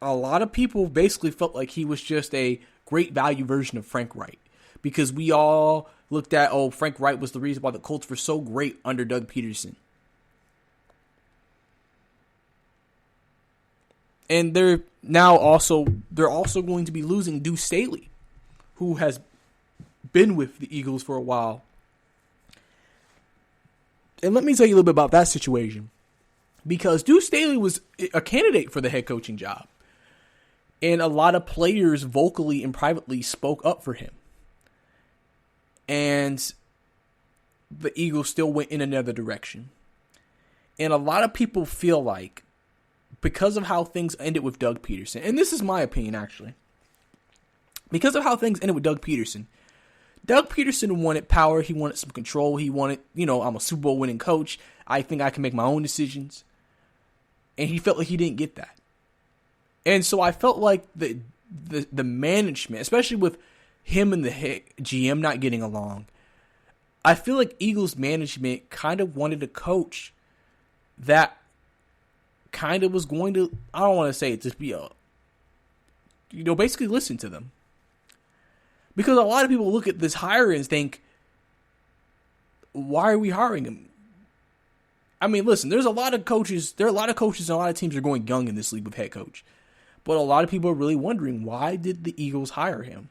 a lot of people basically felt like he was just a great value version of Frank Reich. Because we all looked at, Frank Reich was the reason why the Colts were so great under Doug Peterson. And they're also going to be losing Deuce Staley, who has been with the Eagles for a while. And let me tell you a little bit about that situation. Because Deuce Staley was a candidate for the head coaching job. And a lot of players vocally and privately spoke up for him. And the Eagles still went in another direction. And a lot of people feel like, because of how things ended with Doug Peterson, and this is my opinion actually, because of how things ended with Doug Peterson wanted power, he wanted some control, he wanted, I'm a Super Bowl winning coach, I think I can make my own decisions, and he felt like he didn't get that. And so I felt like the management, especially with him and the head GM not getting along, I feel like Eagles management kind of wanted a coach that kind of was going to, I don't want to say it, just be basically listen to them. Because a lot of people look at this hire and think, why are we hiring him? I mean, listen, there are a lot of coaches and a lot of teams are going young in this league with head coach. But a lot of people are really wondering, why did the Eagles hire him?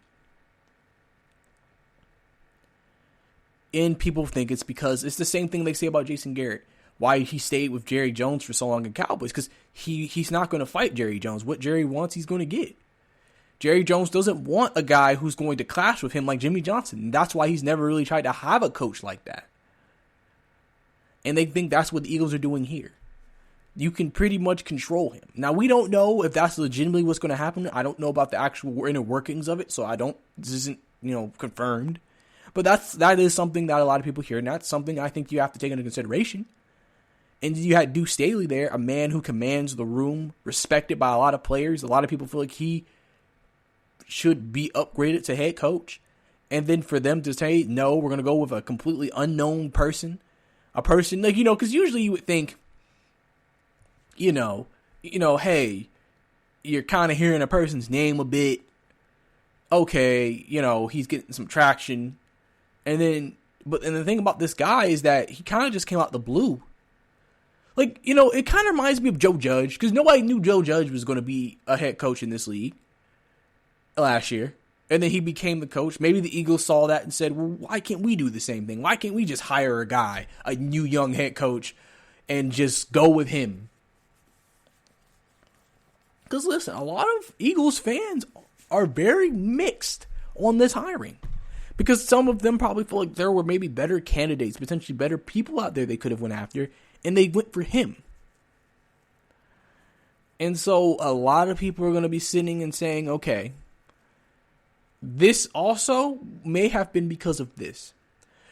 And people think it's because it's the same thing they say about Jason Garrett. Why he stayed with Jerry Jones for so long in Cowboys, because he's not going to fight Jerry Jones. What Jerry wants, he's going to get. Jerry Jones doesn't want a guy who's going to clash with him like Jimmy Johnson. And that's why he's never really tried to have a coach like that. And they think that's what the Eagles are doing here. You can pretty much control him. Now, we don't know if that's legitimately what's going to happen. I don't know about the actual inner workings of it, so this isn't, confirmed. But that is something that a lot of people hear, and that's something I think you have to take into consideration. And you had Deuce Staley there, a man who commands the room, respected by a lot of players. A lot of people feel like he should be upgraded to head coach. And then for them to say, no, we're going to go with a completely unknown person. A person, because usually you would think, hey, you're kind of hearing a person's name a bit. Okay, he's getting some traction. And the thing about this guy is that he kind of just came out the blue. It kind of reminds me of Joe Judge, because nobody knew Joe Judge was going to be a head coach in this league last year. And then he became the coach. Maybe the Eagles saw that and said, well, why can't we do the same thing? Why can't we just hire a guy, a new young head coach, and just go with him? Because listen, a lot of Eagles fans are very mixed on this hiring. Because some of them probably feel like there were maybe better candidates, potentially better people out there they could have went after, and they went for him. And so a lot of people are going to be sitting and saying, okay, this also may have been because of this.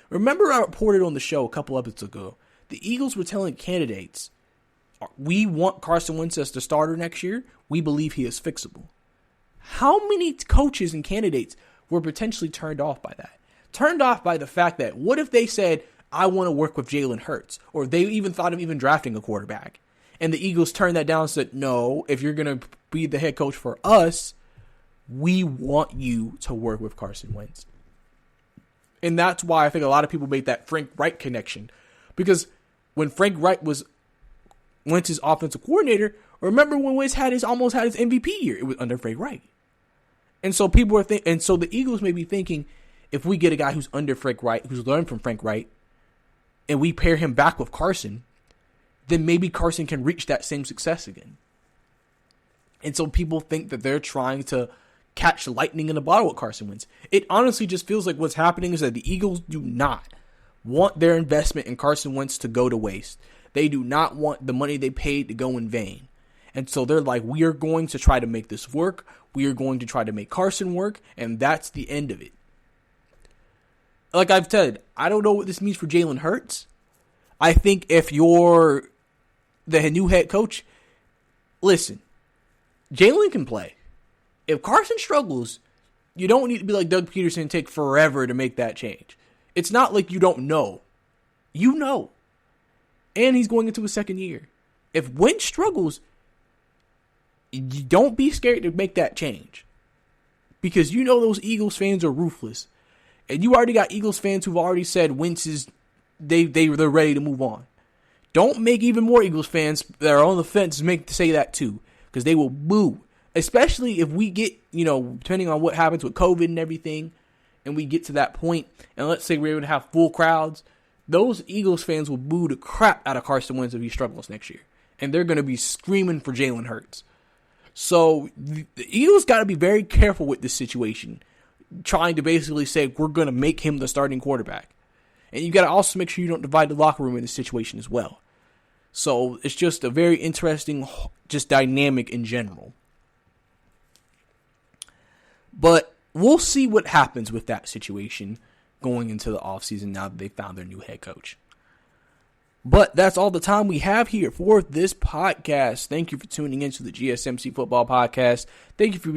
Remember I reported on the show a couple episodes ago, the Eagles were telling candidates, we want Carson Wentz as the starter next year. We believe he is fixable. How many coaches and candidates were potentially turned off by that? Turned off by the fact that, what if they said, I want to work with Jalen Hurts, or they even thought of even drafting a quarterback, and the Eagles turned that down and said, no, if you're going to be the head coach for us, we want you to work with Carson Wentz. And that's why I think a lot of people made that Frank Reich connection, because when Frank Reich was Wentz's offensive coordinator, remember when Wentz almost had his MVP year? It was under Frank Reich. And so people are and so the Eagles may be thinking, if we get a guy who's under Frank Reich, who's learned from Frank Reich, and we pair him back with Carson, then maybe Carson can reach that same success again. And so people think that they're trying to catch lightning in a bottle with Carson Wentz. It honestly just feels like what's happening is that the Eagles do not want their investment in Carson Wentz to go to waste. They do not want the money they paid to go in vain. And so they're like, we are going to try to make this work. We are going to try to make Carson work. And that's the end of it. Like I've said, I don't know what this means for Jalen Hurts. I think if you're the new head coach, listen, Jalen can play. If Carson struggles, you don't need to be like Doug Peterson and take forever to make that change. It's not like you don't know. You know. And he's going into his second year. If Wentz struggles, you don't be scared to make that change. Because you know those Eagles fans are ruthless. And you already got Eagles fans who've already said Wentz is, they're ready to move on. Don't make even more Eagles fans that are on the fence say that too. Because they will boo. Especially if we get, depending on what happens with COVID and everything, and we get to that point, and let's say we're able to have full crowds, those Eagles fans will boo the crap out of Carson Wentz if he struggles next year. And they're going to be screaming for Jalen Hurts. So the Eagles got to be very careful with this situation, trying to basically say we're going to make him the starting quarterback. And you got to also make sure you don't divide the locker room in this situation as well. So it's just a very interesting, just dynamic in general. But we'll see what happens with that situation going into the offseason now that they found their new head coach. But that's all the time we have here for this podcast. Thank you for tuning into the GSMC Football Podcast. Thank you for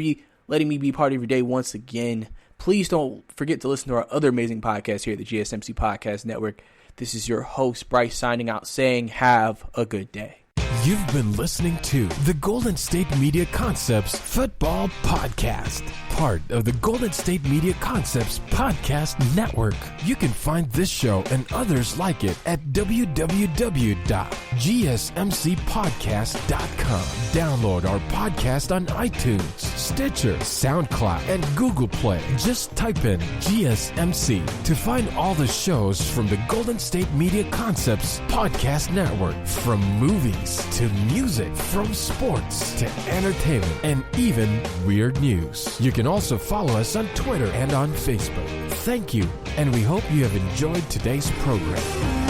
letting me be part of your day once again. Please don't forget to listen to our other amazing podcasts here at the GSMC Podcast Network. This is your host, Brice, signing out saying have a good day. You've been listening to the Golden State Media Concepts Football Podcast, part of the Golden State Media Concepts Podcast Network. You can find this show and others like it at www.gsmcpodcast.com. Download our podcast on iTunes, Stitcher, SoundCloud, and Google Play. Just type in GSMC to find all the shows from the Golden State Media Concepts Podcast Network, from movies to music, from sports to entertainment, and even weird news. You can also follow us on Twitter and on Facebook. Thank you, and we hope you have enjoyed today's program.